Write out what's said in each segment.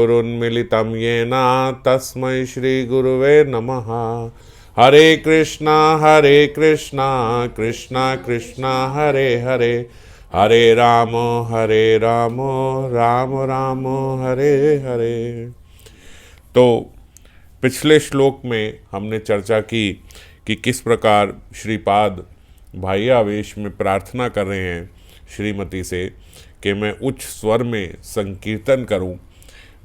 गुरुन्मिलितं येन तस्मै श्रीगुरुवे नमः। हरे कृष्णा कृष्णा कृष्णा हरे हरे, हरे राम राम राम हरे हरे। तो पिछले श्लोक में हमने चर्चा की कि किस प्रकार श्रीपाद भाई आवेश में प्रार्थना कर रहे हैं श्रीमती से कि मैं उच्च स्वर में संकीर्तन करूं,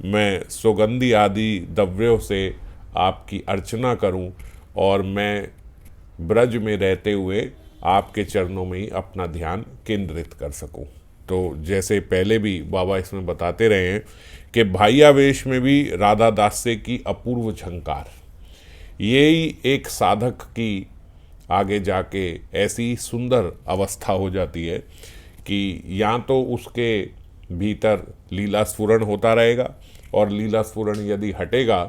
मैं सुगंधि आदि द्रव्यों से आपकी अर्चना करूं और मैं ब्रज में रहते हुए आपके चरणों में ही अपना ध्यान केंद्रित कर सकूं। तो जैसे पहले भी बाबा इसमें बताते रहे हैं कि भाइयावेश में भी राधा दास्य की अपूर्व झंकार, यही एक साधक की आगे जाके ऐसी सुंदर अवस्था हो जाती है कि या तो उसके भीतर लीला स्फुरण होता रहेगा और लीला स्फुरण यदि हटेगा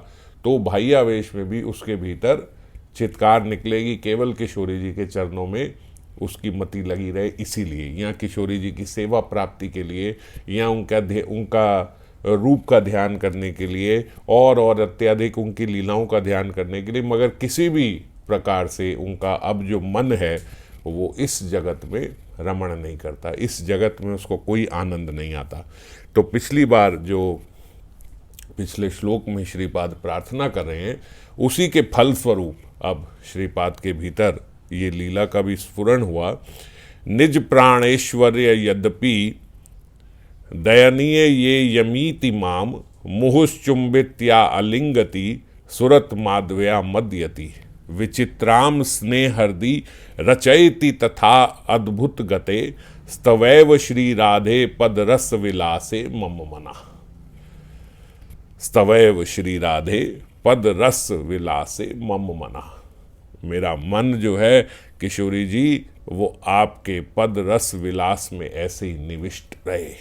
तो भाइयावेश में भी उसके भीतर चित्कार निकलेगी, केवल किशोरी जी के चरणों में उसकी मति लगी रहे। इसीलिए या किशोरी जी की सेवा प्राप्ति के लिए या उनका रूप का ध्यान करने के लिए और अत्यधिक उनकी लीलाओं का ध्यान करने के लिए, मगर किसी भी प्रकार से उनका अब जो मन है वो इस जगत में रमण नहीं करता, इस जगत में उसको कोई आनंद नहीं आता। तो पिछली बार जो पिछले श्लोक में श्रीपाद प्रार्थना कर रहे हैं उसी के फल स्वरूप अब श्रीपाद के भीतर ये लीला का भी स्फुरण हुआ। निज प्राणेश्वर्य यद्यपि दयनीय ये यमीति माम, मुहुश्चुंबित्या अलिंगति सुरत माधव्या मद्यति, विचित्राम स्नेहर्दि रचयति तथा अद्भुत गते, स्तवैव श्री राधे पद रस विलासे मम मना। स्तवैव श्री राधे पद रस विलासे मम मना, मेरा मन जो है किशोरी जी वो आपके पद रस विलास में ऐसे ही निविष्ट रहे।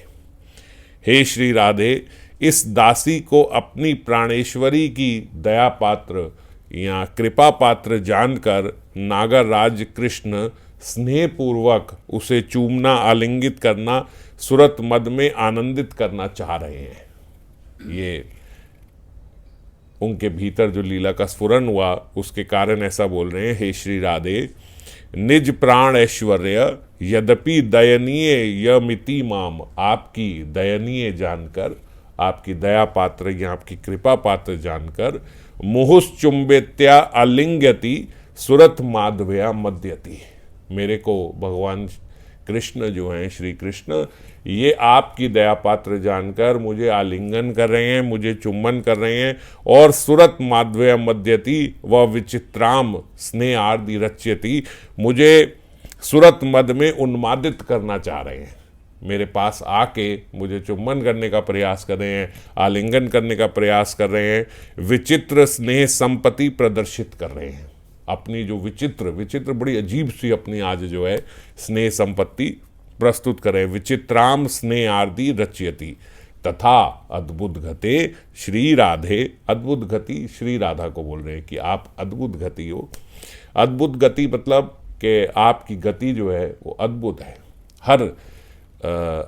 हे श्री राधे, इस दासी को अपनी प्राणेश्वरी की दया पात्र या कृपा पात्र जानकर नागर राज कृष्ण स्नेहपूर्वक उसे चूमना, आलिंगित करना, सुरत मद में आनंदित करना चाह रहे हैं। ये उनके भीतर जो लीला का स्फुरन हुआ उसके कारण ऐसा बोल रहे हैं। हे श्री राधे, निज प्राण ऐश्वर्य यद्यपि दयनीय यमिति माम, आपकी दयनीय जानकर, आपकी दया पात्र या आपकी कृपा पात्र जानकर, मुहुश्चुंबित्या अलिंगति सुरत माधव्या मद्यति, मेरे को भगवान कृष्ण जो हैं श्री कृष्ण, ये आपकी दया पात्र जानकर मुझे आलिंगन कर रहे हैं, मुझे चुम्बन कर रहे हैं और सुरत माधव्य मद्यति व विचित्राम स्नेह आदि रच्यति, मुझे सुरत मद में उन्मादित करना चाह रहे हैं। मेरे पास आके मुझे चुम्बन करने का प्रयास कर रहे हैं, आलिंगन करने का प्रयास कर रहे हैं, विचित्र स्नेह संपत्ति प्रदर्शित कर रहे हैं। अपनी जो विचित्र बड़ी अजीब सी अपनी आज जो है स्नेह संपत्ति प्रस्तुत करें। विचित्राम स्नेह आदि रच्यति तथा अद्भुत गते श्री राधे, अद्भुत गति श्री राधा को बोल रहे हैं कि आप अद्भुत गति हो। अद्भुत गति मतलब कि आपकी गति जो है वो अद्भुत है। हर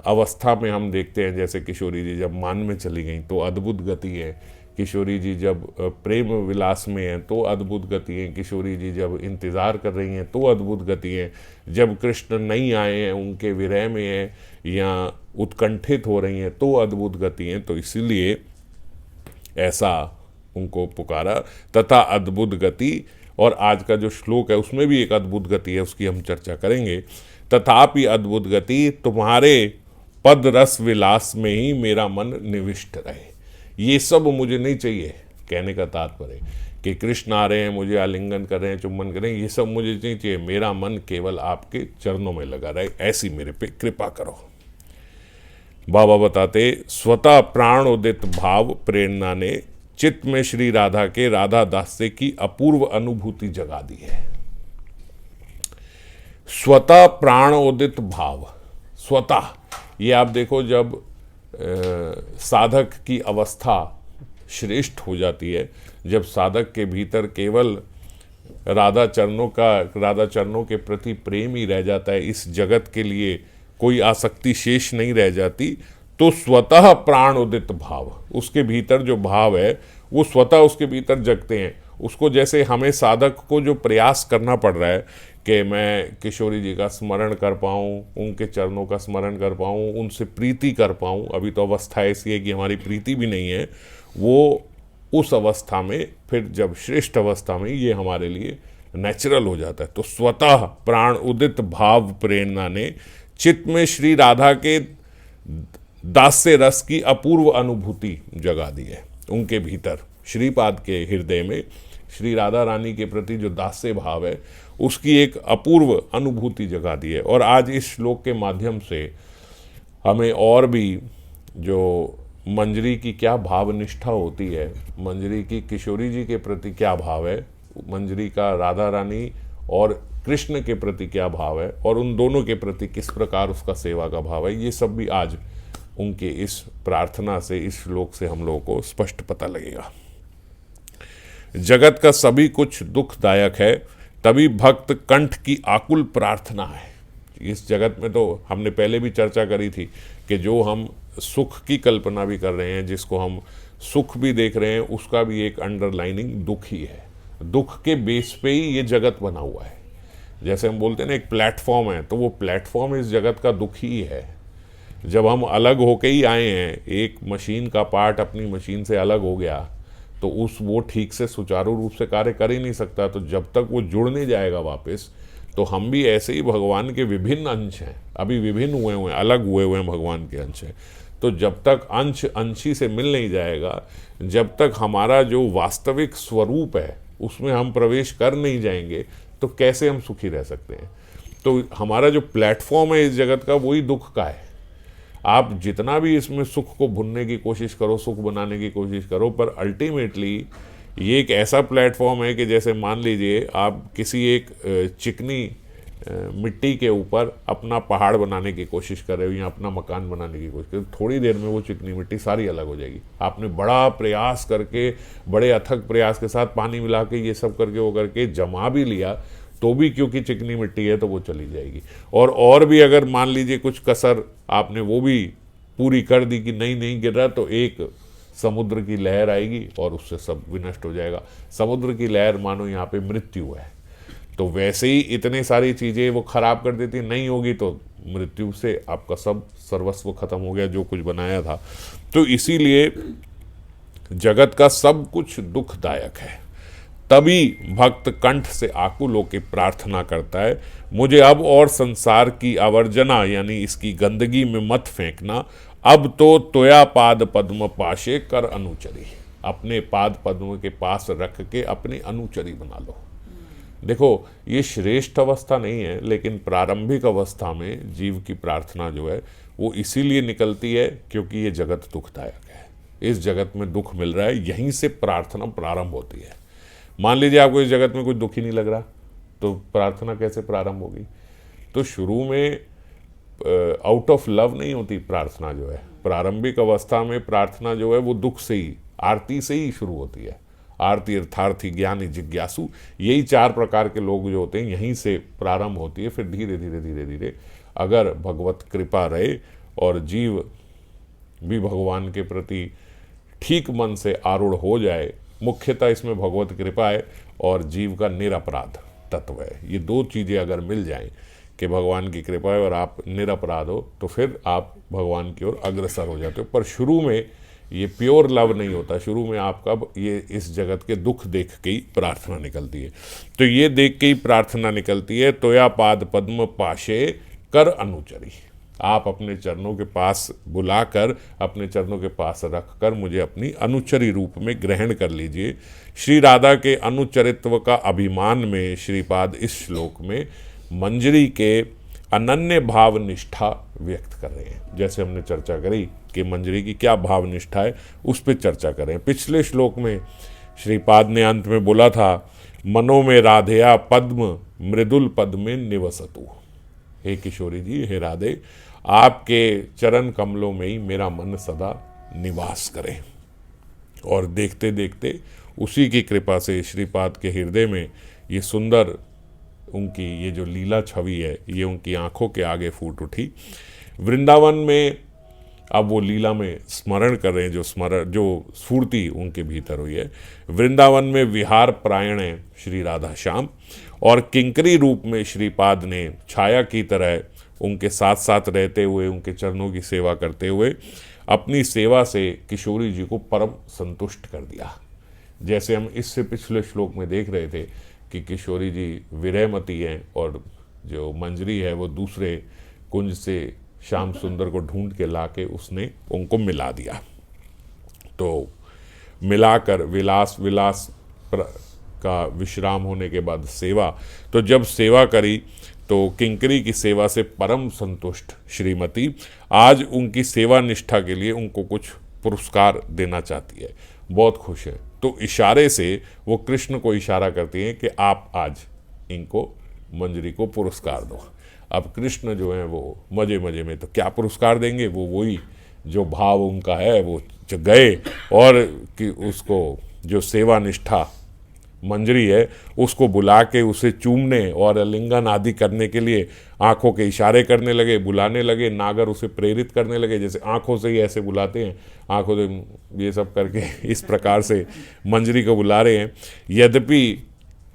अवस्था में हम देखते हैं, जैसे किशोरी जी जब मान में चली गई तो अद्भुत गति है, किशोरी जी जब प्रेम विलास में हैं तो अद्भुत गति है, किशोरी जी जब इंतज़ार कर रही हैं तो अद्भुत गति है, जब कृष्ण नहीं आए हैं उनके विरह में हैं या उत्कंठित हो रही हैं तो अद्भुत गति हैं। तो इसीलिए ऐसा उनको पुकारा। तथा अद्भुत गति, और आज का जो श्लोक है उसमें भी एक अद्भुत गति है, उसकी हम चर्चा करेंगे। तथापि अद्भुत गति तुम्हारे पद रस विलास में ही मेरा मन निविष्ट रहे। ये सब मुझे नहीं चाहिए, कहने का तात्पर्य कि कृष्ण आ रहे हैं, मुझे आलिंगन कर रहे हैं, चुम्बन कर रहे हैं, ये सब मुझे नहीं चाहिए। मेरा मन केवल आपके चरणों में लगा रहे, ऐसी मेरे पे कृपा करो। बाबा बताते, स्वतः प्राण उदित भाव प्रेरणा ने चित्त में श्री राधा के राधा दास्य की अपूर्व अनुभूति जगा दी है। स्वतः प्राण उदित भाव, स्वतः, ये आप देखो जब साधक की अवस्था श्रेष्ठ हो जाती है, जब साधक के भीतर केवल राधा चरणों के प्रति प्रेम ही रह जाता है, इस जगत के लिए कोई आसक्ति शेष नहीं रह जाती, तो स्वतः प्राण उदित भाव, उसके भीतर जो भाव है वो स्वतः उसके भीतर जगते हैं। उसको जैसे हमें साधक को जो प्रयास करना पड़ रहा है कि मैं किशोरी जी का स्मरण कर पाऊँ, उनके चरणों का स्मरण कर पाऊँ, उनसे प्रीति कर पाऊँ। अभी तो अवस्था ऐसी है कि हमारी प्रीति भी नहीं है। वो उस अवस्था में, फिर जब श्रेष्ठ अवस्था में ये हमारे लिए नेचुरल हो जाता है। तो स्वतः प्राण उदित भाव प्रेरणा ने चित्त में श्री राधा के दास्य रस की अपूर्व अनुभूति जगा दी है। उनके भीतर श्रीपाद के हृदय में श्री राधा रानी के प्रति जो दास्य भाव है उसकी एक अपूर्व अनुभूति जगा दी है। और आज इस श्लोक के माध्यम से हमें और भी जो मंजरी की क्या भाव निष्ठा होती है, मंजरी की किशोरी जी के प्रति क्या भाव है, मंजरी का राधा रानी और कृष्ण के प्रति क्या भाव है, और उन दोनों के प्रति किस प्रकार उसका सेवा का भाव है, ये सब भी आज उनके इस प्रार्थना से, इस श्लोक से हम लोगों को स्पष्ट पता लगेगा। जगत का सभी कुछ दुखदायक है, तभी भक्त कंठ की आकुल प्रार्थना है। इस जगत में तो हमने पहले भी चर्चा करी थी कि जो हम सुख की कल्पना भी कर रहे हैं, जिसको हम सुख भी देख रहे हैं, उसका भी एक अंडरलाइनिंग दुख ही है। दुख के बेस पे ही ये जगत बना हुआ है। जैसे हम बोलते हैं ना एक प्लेटफॉर्म है, तो वो प्लेटफॉर्म इस जगत का दुख ही है। जब हम अलग होके ही आए हैं, एक मशीन का पार्ट अपनी मशीन से अलग हो गया तो वो ठीक से सुचारू रूप से कार्य कर ही नहीं सकता। तो जब तक वो जुड़ नहीं जाएगा वापस, तो हम भी ऐसे ही भगवान के विभिन्न अंश हैं, अभी विभिन्न हुए हुए हैं, अलग हुए हुए हैं, भगवान के अंश हैं। तो जब तक अंश अंशी से मिल नहीं जाएगा, जब तक हमारा जो वास्तविक स्वरूप है उसमें हम प्रवेश कर नहीं जाएंगे, तो कैसे हम सुखी रह सकते हैं। तो हमारा जो प्लेटफॉर्म है इस जगत का, वही दुख का है। आप जितना भी इसमें सुख को भुनने की कोशिश करो, सुख बनाने की कोशिश करो, पर अल्टीमेटली ये एक ऐसा प्लेटफॉर्म है कि जैसे मान लीजिए आप किसी एक चिकनी मिट्टी के ऊपर अपना पहाड़ बनाने की कोशिश कर रहे हो या अपना मकान बनाने की कोशिश कर रहे हो, थोड़ी देर में वो चिकनी मिट्टी सारी अलग हो जाएगी। आपने बड़ा प्रयास करके, बड़े अथक प्रयास के साथ पानी मिला के ये सब करके वो करके जमा भी लिया, तो भी क्योंकि चिकनी मिट्टी है तो वो चली जाएगी। और भी अगर मान लीजिए कुछ कसर आपने वो भी पूरी कर दी कि नहीं गिर रहा, तो एक समुद्र की लहर आएगी और उससे सब विनष्ट हो जाएगा। समुद्र की लहर मानो यहाँ पे मृत्यु है। तो वैसे ही इतनी सारी चीज़ें वो खराब कर देती, नहीं होगी तो मृत्यु से आपका सब सर्वस्व खत्म हो गया जो कुछ बनाया था। तो इसीलिए जगत का सब कुछ दुखदायक है, तभी भक्त कंठ से आकुल होकर प्रार्थना करता है, मुझे अब और संसार की आवर्जना यानी इसकी गंदगी में मत फेंकना, अब तो त्वया पाद पद्म पाशे कर अनुचरी। अपने पाद पद्म के पास रख के अपनी अनुचरी बना लो। देखो ये श्रेष्ठ अवस्था नहीं है, लेकिन प्रारंभिक अवस्था में जीव की प्रार्थना जो है वो इसीलिए निकलती है क्योंकि ये जगत दुखदायक है। इस जगत में दुख मिल रहा है, यहीं से प्रार्थना प्रारंभ होती है। मान लीजिए आपको इस जगत में कुछ दुख ही नहीं लग रहा, तो प्रार्थना कैसे प्रारंभ होगी। तो शुरू में आउट ऑफ लव नहीं होती प्रार्थना जो है। प्रारंभिक अवस्था में प्रार्थना जो है वो दुख से ही, आरती से ही शुरू होती है। आरती, अर्थार्थी, ज्ञानी, जिज्ञासु, यही 4 प्रकार के लोग जो होते हैं यहीं से प्रारंभ होती है। फिर धीरे धीरे धीरे धीरे अगर भगवत कृपा रहे और जीव भी भगवान के प्रति ठीक मन से आरूढ़ हो जाए, मुख्यतः इसमें भगवत कृपा है और जीव का निरपराध तत्व है। ये 2 चीज़ें अगर मिल जाएं कि भगवान की कृपा है और आप निरपराध हो, तो फिर आप भगवान की ओर अग्रसर हो जाते हो। पर शुरू में ये प्योर लव नहीं होता, शुरू में आपका ये इस जगत के दुख देख के ही प्रार्थना निकलती है। तो ये देख के ही प्रार्थना निकलती है, तोया पाद पद्म पाशे कर अनुचरी। आप अपने चरणों के पास बुलाकर, अपने चरणों के पास रखकर मुझे अपनी अनुचरी रूप में ग्रहण कर लीजिए। श्री राधा के अनुचरित्व का अभिमान में श्रीपाद इस श्लोक में मंजरी के अनन्य भाव निष्ठा व्यक्त कर रहे हैं। जैसे हमने चर्चा करी कि मंजरी की क्या भाव निष्ठा है, उस पर चर्चा करें। पिछले श्लोक में श्रीपाद ने अंत में बोला था, मनो में राधेया पद्म मृदुल पद में निवसतु। हे किशोरी जी, हे राधे, आपके चरण कमलों में ही मेरा मन सदा निवास करे। और देखते देखते उसी की कृपा से श्रीपाद के हृदय में ये सुंदर उनकी ये जो लीला छवि है, ये उनकी आंखों के आगे फूट उठी। वृंदावन में अब वो लीला में स्मरण कर रहे हैं, जो स्फूर्ति उनके भीतर हुई है। वृंदावन में विहार प्रायण है श्री राधा श्याम, और किंकरी रूप में श्रीपाद ने छाया की तरह उनके साथ साथ रहते हुए, उनके चरणों की सेवा करते हुए अपनी सेवा से किशोरी जी को परम संतुष्ट कर दिया। जैसे हम इससे पिछले श्लोक में देख रहे थे कि किशोरी जी विरहमती हैं और जो मंजरी है वो दूसरे कुंज से श्याम सुंदर को ढूंढ के लाके उसने उनको मिला दिया। तो मिलाकर विलास का विश्राम होने के बाद सेवा, तो जब सेवा करी तो किंकरी की सेवा से परम संतुष्ट श्रीमती आज उनकी सेवा निष्ठा के लिए उनको कुछ पुरस्कार देना चाहती है, बहुत खुश है। तो इशारे से वो कृष्ण को इशारा करती हैं कि आप आज इनको मंजरी को पुरस्कार दो। अब कृष्ण जो है वो मजे मजे में तो क्या पुरस्कार देंगे, वो वही जो भाव उनका है वो गए और कि उसको जो सेवा निष्ठा मंजरी है उसको बुला के उसे चूमने और लिंगन आदि करने के लिए आंखों के इशारे करने लगे, बुलाने लगे। नागर उसे प्रेरित करने लगे, जैसे आंखों से ही ऐसे बुलाते हैं, आंखों से ये सब करके इस प्रकार से मंजरी को बुला रहे हैं। यद्यपि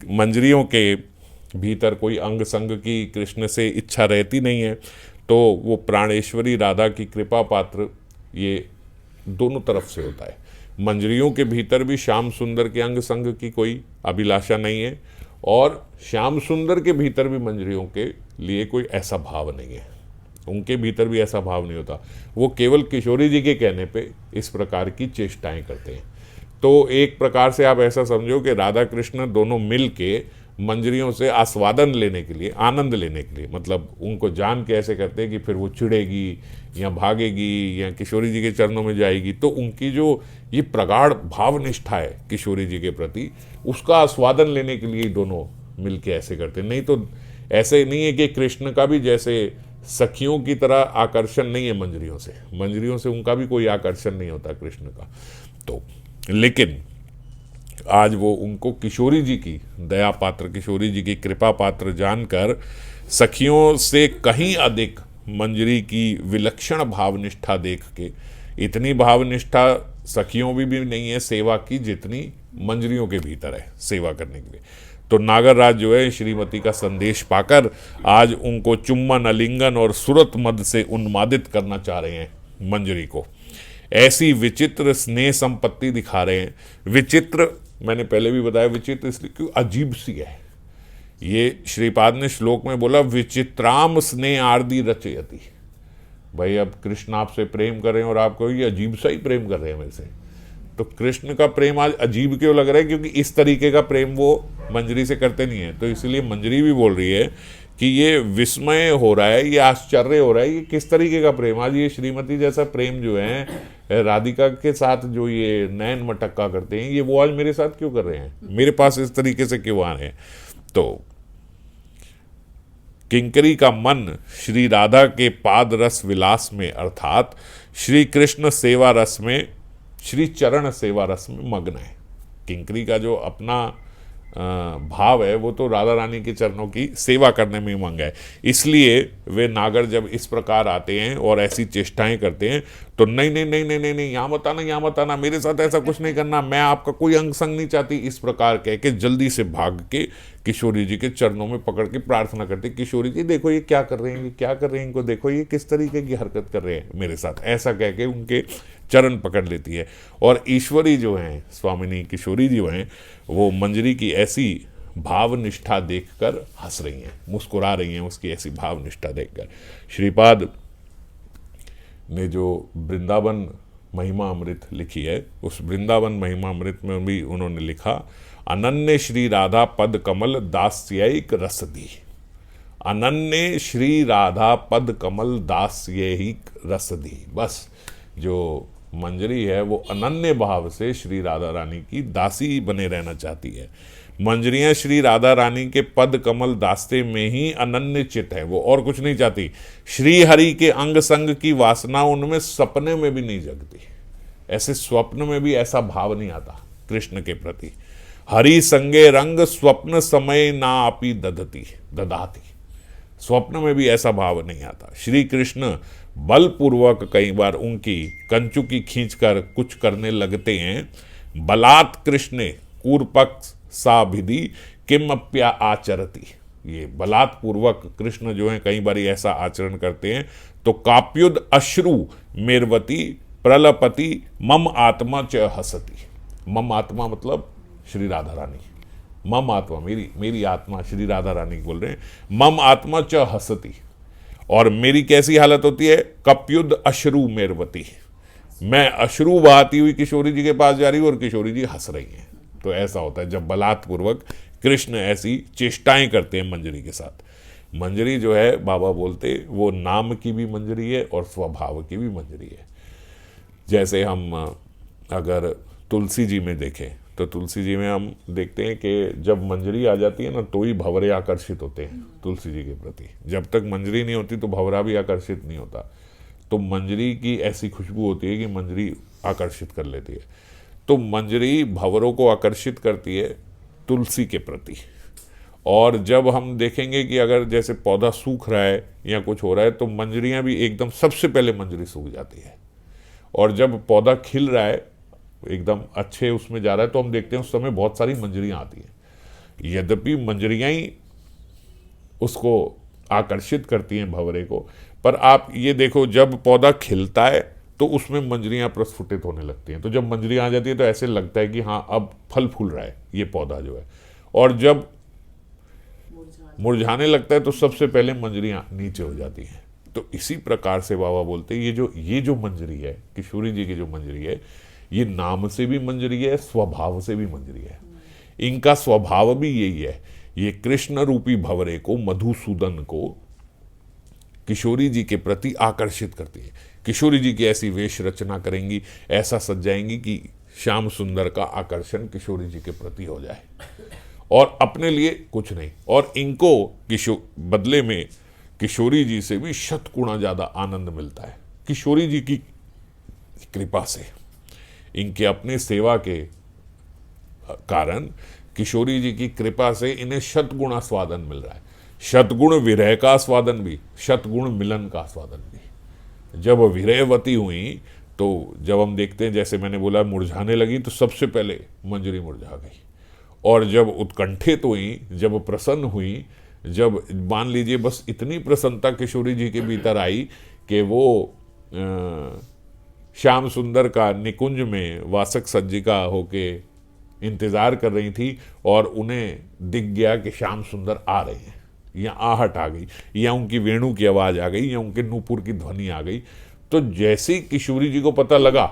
मंजरियों के भीतर कोई अंग संग की कृष्ण से इच्छा रहती नहीं है, तो वो प्राणेश्वरी राधा की कृपा पात्र ये दोनों तरफ से होता है। मंजरियों के भीतर भी श्याम सुंदर के अंग संग की कोई अभिलाषा नहीं है, और श्याम सुंदर के भीतर भी मंजरियों के लिए कोई ऐसा भाव नहीं है, उनके भीतर भी ऐसा भाव नहीं होता। वो केवल किशोरी जी के कहने पे इस प्रकार की चेष्टाएं करते हैं। तो एक प्रकार से आप ऐसा समझो कि राधा कृष्ण दोनों मिल के मंजरियों से आस्वादन लेने के लिए, आनंद लेने के लिए, मतलब उनको जान के ऐसे करते हैं कि फिर वो चिढ़ेगी या भागेगी या किशोरी जी के चरणों में जाएगी, तो उनकी जो ये प्रगाढ़ भावनिष्ठा है किशोरी जी के प्रति, उसका आस्वादन लेने के लिए दोनों मिल के ऐसे करते हैं। नहीं तो ऐसे नहीं है कि कृष्ण का भी जैसे सखियों की तरह आकर्षण नहीं है मंजरियों से उनका भी कोई आकर्षण नहीं होता कृष्ण का। तो लेकिन आज वो उनको किशोरी जी की दया पात्र, किशोरी जी की कृपा पात्र जानकर सखियों से कहीं अधिक मंजरी की विलक्षण भावनिष्ठा देख के, इतनी भावनिष्ठा सखियों भी नहीं है सेवा की जितनी मंजरियों के भीतर है सेवा करने के लिए। तो नागरराज जो है श्रीमती का संदेश पाकर आज उनको चुम्बन, आलिंगन और सुरत मद से उन्मादित करना चाह रहे हैं मंजरी को। ऐसी विचित्र स्नेह संपत्ति दिखा रहे हैं। विचित्र मैंने पहले भी बताया, विचित्र इसलिए क्योंकि अजीब सी है। ये श्रीपाद ने श्लोक में बोला विचित्राम स्नेह आरदी रचयति। भाई अब कृष्ण आपसे प्रेम कर रहे हैं और आपको ये अजीब सा ही प्रेम कर रहे हैं मेरे से, तो कृष्ण का प्रेम आज अजीब क्यों लग रहा है? क्योंकि इस तरीके का प्रेम वो मंजरी से करते नहीं है। तो इसलिए मंजरी भी बोल रही है कि ये विस्मय हो रहा है, ये आश्चर्य हो रहा है, ये किस तरीके का प्रेम। आज ये श्रीमती जैसा प्रेम जो है राधिका के साथ जो ये नयन मटक्का करते हैं, ये वो आज मेरे साथ क्यों कर रहे हैं, मेरे पास इस तरीके से क्यों आ रहे हैं। तो किंकरी का मन श्री राधा के पाद रस विलास में अर्थात श्री कृष्ण सेवा रस में, श्री चरण सेवा रस में मग्न है। किंकरी का जो अपना भाव है वो तो राधा रानी के चरणों की सेवा करने में मंग है। इसलिए वे नागर जब इस प्रकार आते हैं और ऐसी चेष्टाएं करते हैं तो नहीं नहीं नहीं नहीं नहीं नहीं यहाँ मत आना, मेरे साथ ऐसा कुछ नहीं करना, मैं आपका कोई अंग संग नहीं चाहती, इस प्रकार कह के जल्दी से भाग के किशोरी जी के चरणों में पकड़ के प्रार्थना करते, किशोरी जी देखो ये क्या कर रहे हैं, ये क्या कर रहे हैं, इनको देखो ये किस तरीके की हरकत कर रहे हैं मेरे साथ, ऐसा कह के उनके चरण पकड़ लेती है। और ईश्वरी जो हैं स्वामिनी किशोरी जी हैं, वो मंजरी की ऐसी भावनिष्ठा देखकर हंस रही हैं, मुस्कुरा रही हैं उसकी ऐसी भावनिष्ठा देखकर। श्रीपाद ने जो वृंदावन महिमा अमृत लिखी है, उस वृंदावन महिमा अमृत में भी उन्होंने लिखा, अनन्य श्री राधा पद कमल दास्यैक रसदी। अनन्य श्री राधा पद कमल दास्यैक रसदी। बस जो मंजरी है वो अनन्य भाव से श्री राधा रानी की दासी बने रहना चाहती है। मंजरियां श्री राधा रानी के पद कमल दास्ते में ही अनन्य चित है, वो और कुछ नहीं चाहती। श्री हरि के अंग संग की वासना उनमें सपने में भी नहीं जगती, ऐसे स्वप्न में भी ऐसा भाव नहीं आता कृष्ण के प्रति। हरि संगे रंग स्वप्न समय ना आपी दधाती, स्वप्न में भी ऐसा भाव नहीं आता। श्री कृष्ण बलपूर्वक कई बार उनकी कंचुकी खींचकर कुछ करने लगते हैं। बलात् कृष्णे कूर्पक्ष साभिधि किमप्या आचरति, ये बलात्पूर्वक कृष्ण जो है कई बार ऐसा आचरण करते हैं। तो काप्युद अश्रु मेरवती प्रलपति मम आत्मा च हसती, मम आत्मा मतलब श्री राधा रानी, मम आत्मा मेरी आत्मा श्री राधा रानी बोल रहे हैं, मम आत्मा च हसती, और मेरी कैसी हालत होती है, कप्युद अश्रु मेरवती, मैं अश्रु बहाती हुई किशोरी जी के पास जा रही हूं और किशोरी जी हंस रही हैं। तो ऐसा होता है जब बलात्पूर्वक कृष्ण ऐसी चेष्टाएं करते हैं मंजरी के साथ। मंजरी जो है बाबा बोलते वो नाम की भी मंजरी है और स्वभाव की भी मंजरी है। जैसे हम अगर तुलसी जी में देखें तो तुलसी जी में हम देखते हैं कि जब मंजरी आ जाती है ना तो ही भंवरे आकर्षित होते हैं तुलसी जी के प्रति। जब तक मंजरी नहीं होती तो भंवरा भी आकर्षित नहीं होता। तो मंजरी की ऐसी खुशबू होती है कि मंजरी आकर्षित कर लेती है। तो मंजरी भंवरों को आकर्षित करती है तुलसी के प्रति। और जब हम देखेंगे कि अगर जैसे पौधा सूख रहा है या कुछ हो रहा है तो मंजरियां भी एकदम सबसे पहले मंजरी सूख जाती है। और जब पौधा खिल रहा है एकदम अच्छे उसमें जा रहा है तो हम देखते हैं उस समय बहुत सारी मंजरियां आती हैं। यद्यपि मंजरियां ही उसको आकर्षित करती हैं भंवरे को, पर आप ये देखो जब पौधा खिलता है तो उसमें मंजरियां प्रस्फुटित होने लगती हैं। तो जब मंजरियां आ जाती है तो ऐसे लगता है कि हाँ अब फल फूल रहा है ये पौधा जो है। और जब मुरझाने लगता है तो सबसे पहले मंजरियां नीचे हो जाती हैं। तो इसी प्रकार से बाबा बोलते हैं ये जो मंजरी है किशोरी जी की जो मंजरी है ये नाम से भी मंजरी है, स्वभाव से भी मंजरी है। इनका स्वभाव भी यही है, ये कृष्ण रूपी भंवरे को मधुसूदन को किशोरी जी के प्रति आकर्षित करती है। किशोरी जी की ऐसी वेश रचना करेंगी, ऐसा सजाएंगी कि श्याम सुंदर का आकर्षण किशोरी जी के प्रति हो जाए और अपने लिए कुछ नहीं। और इनको बदले में किशोरी जी से भी शतगुणा ज्यादा आनंद मिलता है। किशोरी जी की कृपा से, इनके अपने सेवा के कारण किशोरी जी की कृपा से इन्हें शतगुणा स्वादन मिल रहा है। शतगुण विरह का स्वादन भी, शतगुण मिलन का स्वादन भी। जब विरहवती हुई तो जब हम देखते हैं जैसे मैंने बोला मुरझाने लगी तो सबसे पहले मंजरी मुरझा गई। और जब उत्कंठित हुई, जब प्रसन्न हुई, जब मान लीजिए बस इतनी प्रसन्नता किशोरी जी के भीतर आई कि वो श्याम सुंदर का निकुंज में वासक सज्जिका होके इंतजार कर रही थी और उन्हें दिख गया कि श्याम सुंदर आ रहे हैं, या आहट आ गई, या उनकी वेणु की आवाज आ गई, या उनके नूपुर की ध्वनि आ गई। तो जैसे ही किशोरी जी को पता लगा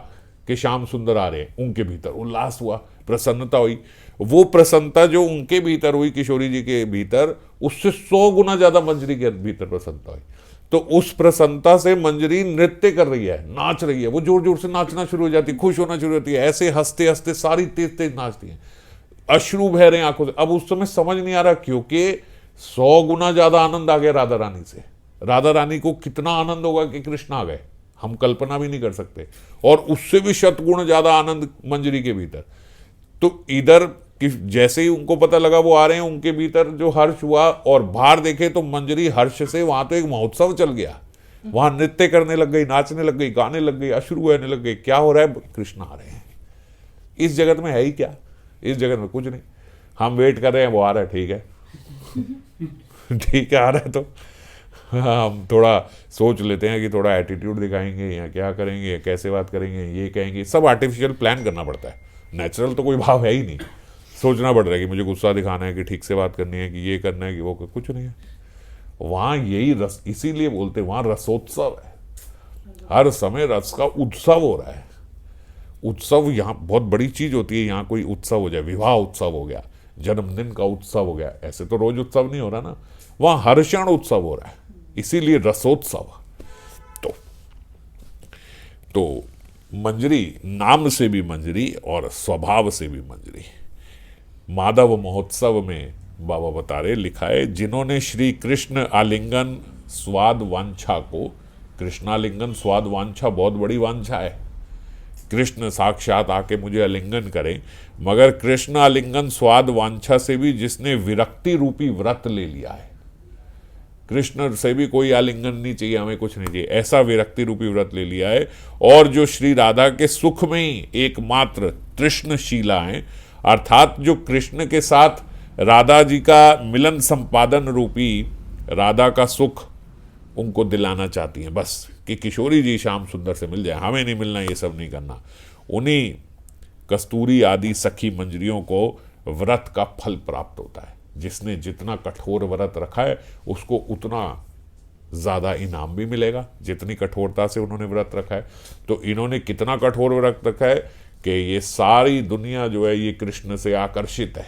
कि श्याम सुंदर आ रहे हैं, उनके भीतर उल्लास हुआ, प्रसन्नता हुई। वो प्रसन्नता जो उनके भीतर हुई किशोरी जी के भीतर, उससे 100 गुना ज्यादा मंजरी के भीतर प्रसन्नता हुई। तो उस प्रसन्नता से मंजरी नृत्य कर रही है, नाच रही है, वो जोर जोर से नाचना शुरू हो जाती है, खुश होना शुरू होती है, ऐसे हंसते हंसते सारी तेज तेज नाचती है, अश्रु बह रहे हैं आंखों से। अब उस समय समझ नहीं आ रहा क्योंकि 100 गुना ज्यादा आनंद आ गया राधा रानी से। राधा रानी को कितना आनंद होगा कि कृष्ण आ गए, हम कल्पना भी नहीं कर सकते। और उससे भी शतगुण ज्यादा आनंद मंजरी के भीतर। तो इधर जैसे ही उनको पता लगा वो आ रहे हैं, उनके भीतर जो हर्ष हुआ, और बाहर देखे तो मंजरी हर्ष से वहां तो एक महोत्सव चल गया, वहां नृत्य करने लग गई, नाचने लग गई, गाने लग गई, अश्रु बहने लग गए। क्या हो रहा है, कृष्ण आ रहे हैं। इस जगत में है ही क्या, इस जगत में कुछ नहीं। हम वेट कर रहे हैं, वो आ रहा है, ठीक है ठीक है, आ रहा है। तो हम थोड़ा सोच लेते हैं कि थोड़ा एटीट्यूड दिखाएंगे या क्या करेंगे, कैसे बात करेंगे, ये कहेंगे, सब आर्टिफिशियल प्लान करना पड़ता है। नेचुरल तो कोई भाव है ही नहीं। सोचना पड़ रहा है कि मुझे गुस्सा दिखाना है, कि ठीक से बात करनी है, कि ये करना है, कि वो कुछ नहीं है। वहां यही रस, इसीलिए बोलते वहां रसोत्सव है। हर समय रस का उत्सव हो रहा है। उत्सव यहाँ बहुत बड़ी चीज होती है। यहाँ कोई उत्सव हो जाए, विवाह उत्सव हो गया, जन्मदिन का उत्सव हो गया, ऐसे तो रोज उत्सव नहीं हो रहा ना, वहां हर क्षण उत्सव हो रहा है, इसीलिए रसोत्सव। तो मंजरी नाम से भी मंजरी और स्वभाव से भी मंजरी। माधव महोत्सव में बाबा बता रहे, लिखा है, जिन्होंने श्री कृष्ण आलिंगन स्वाद वांछा को, कृष्णालिंगन स्वाद वांछा बहुत बड़ी वांछा है, कृष्ण साक्षात आके मुझे आलिंगन करें, मगर कृष्ण आलिंगन स्वाद वांछा से भी जिसने विरक्ति रूपी व्रत ले लिया है, कृष्ण से भी कोई आलिंगन नहीं चाहिए, हमें कुछ नहीं चाहिए, ऐसा विरक्ति रूपी व्रत ले लिया है। और जो श्री राधा के सुख में ही एकमात्र तृष्णशीला हैं, अर्थात जो कृष्ण के साथ राधा जी का मिलन संपादन रूपी राधा का सुख उनको दिलाना चाहती हैं, बस कि किशोरी जी श्याम सुंदर से मिल जाए, हमें नहीं मिलना, ये सब नहीं करना। उन्हीं कस्तूरी आदि सखी मंजरियों को व्रत का फल प्राप्त होता है। जिसने जितना कठोर व्रत रखा है उसको उतना ज़्यादा इनाम भी मिलेगा, जितनी कठोरता से उन्होंने व्रत रखा है। तो इन्होंने कितना कठोर व्रत रखा है कि ये सारी दुनिया जो है ये कृष्ण से आकर्षित है,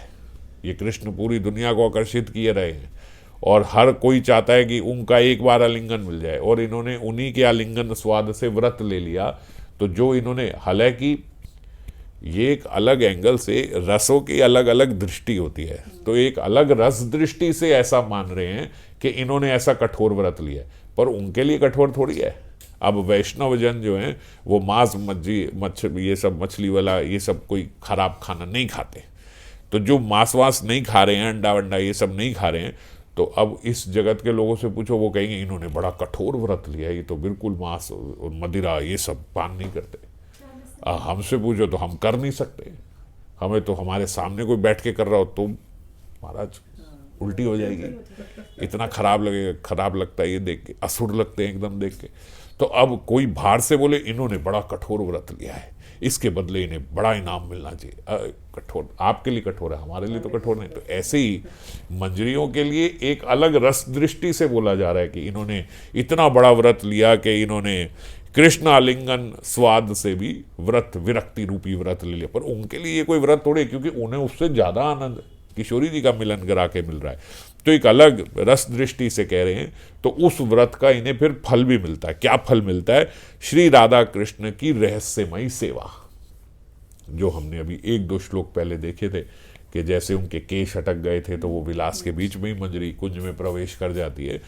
ये कृष्ण पूरी दुनिया को आकर्षित किए रहे हैं और हर कोई चाहता है कि उनका एक बार आलिंगन मिल जाए, और इन्होंने उन्हीं के आलिंगन स्वाद से व्रत ले लिया। तो जो इन्होंने, हालांकि ये एक अलग एंगल से रसों की अलग अलग दृष्टि होती है, तो एक अलग रस दृष्टि से ऐसा मान रहे हैं कि इन्होंने ऐसा कठोर व्रत लिया है, पर उनके लिए कठोर थोड़ी है। अब वैष्णव जन जो हैं वो मांस ये सब मछली वाला ये सब कोई खराब खाना नहीं खाते। तो जो मांस वास नहीं खा रहे हैं, अंडा वंडा ये सब नहीं खा रहे हैं, तो अब इस जगत के लोगों से पूछो, वो कहेंगे इन्होंने बड़ा कठोर व्रत लिया, ये तो बिल्कुल मांस और मदिरा ये सब पान नहीं करते। हमसे पूछो तो हम कर नहीं सकते, हमें तो हमारे सामने कोई बैठ के कर रहा हो तो महाराज उल्टी हो जाएगी, इतना खराब लगेगा, खराब लगता है ये देख के, असुर लगते हैं एकदम देख के। तो अब कोई बाहर से बोले इन्होंने बड़ा कठोर व्रत लिया है, इसके बदले इन्हें बड़ा इनाम मिलना चाहिए, कठोर आपके लिए कठोर है, हमारे लिए तो कठोर नहीं। तो ऐसे ही मंजरियों के लिए एक अलग रस दृष्टि से बोला जा रहा है कि इन्होंने इतना बड़ा व्रत लिया कि इन्होंने कृष्ण आलिंगन स्वाद से भी व्रत, विरक्ति रूपी व्रत ले लिया। पर उनके लिए ये कोई व्रत थोड़े, क्योंकि उन्हें उससे ज्यादा आनंद किशोरी जी का मिलन करा के मिल रहा है। तो एक अलग रस दृष्टि से कह रहे हैं, तो उस व्रत का इन्हें फिर फल भी मिलता है। क्या फल मिलता है? श्री राधा कृष्ण की रहस्यमयी सेवा, जो हमने अभी एक दो श्लोक पहले देखे थे कि जैसे उनके केश अटक गए थे तो वो विलास के बीच में ही मंजरी कुंज में प्रवेश कर जाती है।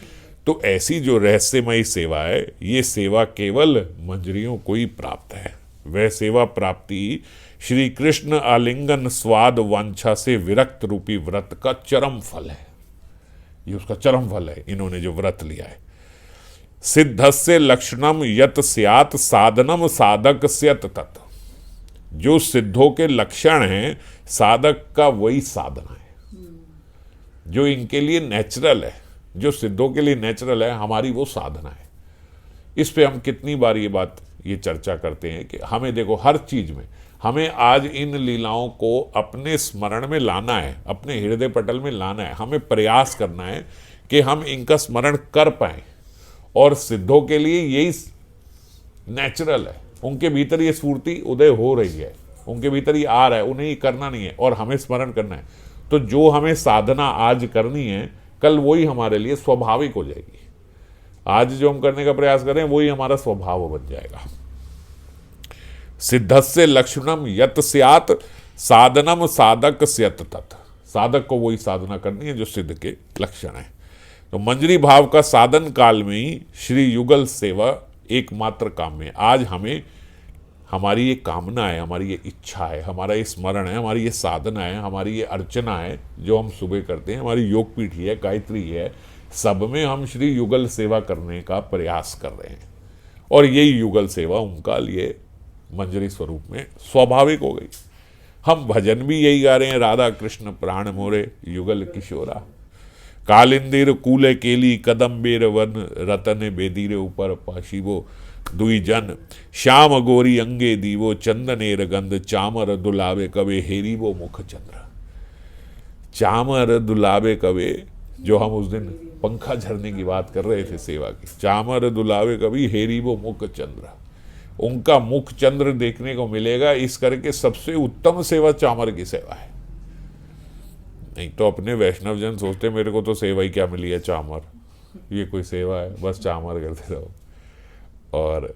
तो ऐसी जो रहस्यमयी सेवा है, ये सेवा केवल मंजरियों को ही प्राप्त है। वह सेवा प्राप्ति श्री कृष्ण आलिंगन स्वाद वांछा से विरक्त रूपी व्रत का चरम फल है। ये उसका चरम फल है, इन्होंने जो व्रत लिया है। सिद्धस्य लक्षणम यत स्यात् साधनम साधक स्यत तत्। जो सिद्धों के लक्षण हैं, साधक का वही साधना है। जो इनके लिए नेचुरल है, जो सिद्धों के लिए नेचुरल है, हमारी वो साधना है। इस पे हम कितनी बार ये चर्चा करते हैं कि हमें देखो हर चीज में हमें आज इन लीलाओं को अपने स्मरण में लाना है, अपने हृदय पटल में लाना है। हमें प्रयास करना है कि हम इनका स्मरण कर पाए। और सिद्धों के लिए यही नेचुरल है, उनके भीतर ये स्फूर्ति उदय हो रही है, उनके भीतर ये आ रहा है, उन्हें ये करना नहीं है और हमें स्मरण करना है। तो जो हमें साधना आज करनी है, कल वही हमारे लिए स्वाभाविक हो जाएगी। आज जो हम करने का प्रयास करें वही हमारा स्वभाव बन जाएगा। सिद्धस्य लक्षणम यत स्यात् साधनम साधक स्यत तत्। साधक को वही साधना करनी है जो सिद्ध के लक्षण है। तो मंजरी भाव का साधन काल में ही श्री युगल सेवा एकमात्र काम में। आज हमें हमारी ये कामना है, हमारी ये इच्छा है, हमारा ये स्मरण है, हमारी ये साधना है, हमारी ये अर्चना है जो हम सुबह करते हैं, हमारी योग पीठी है, गायत्री है, सब में हम श्री युगल सेवा करने का प्रयास कर रहे हैं। और यही युगल सेवा उनका लिए मंजरी स्वरूप में स्वाभाविक हो गई। हम भजन भी यही गा रहे हैं, राधा कृष्ण प्राण मोरे युगल किशोरा, कालिंदिर कूले केली कदम बेर वन रतन बेदीरे ऊपर पाशिवो दुई जन श्याम गोरी अंगे दीवो चंदनेर गंध चामर दुलावे कवे हेरीवो मुख चंद्र। चामर दुलावे कवे, जो हम उस दिन पंखा झरने की बात कर रहे थे सेवा की, चामर दुलावे कवि हेरीवो मुख चंद्र। उनका मुख चंद्र देखने को मिलेगा, इस करके सबसे उत्तम सेवा चामर की सेवा है। नहीं तो अपने वैष्णव जन सोचते मेरे को तो सेवा ही क्या मिली है, चामर, ये कोई सेवा है, बस चामर करते रहो। और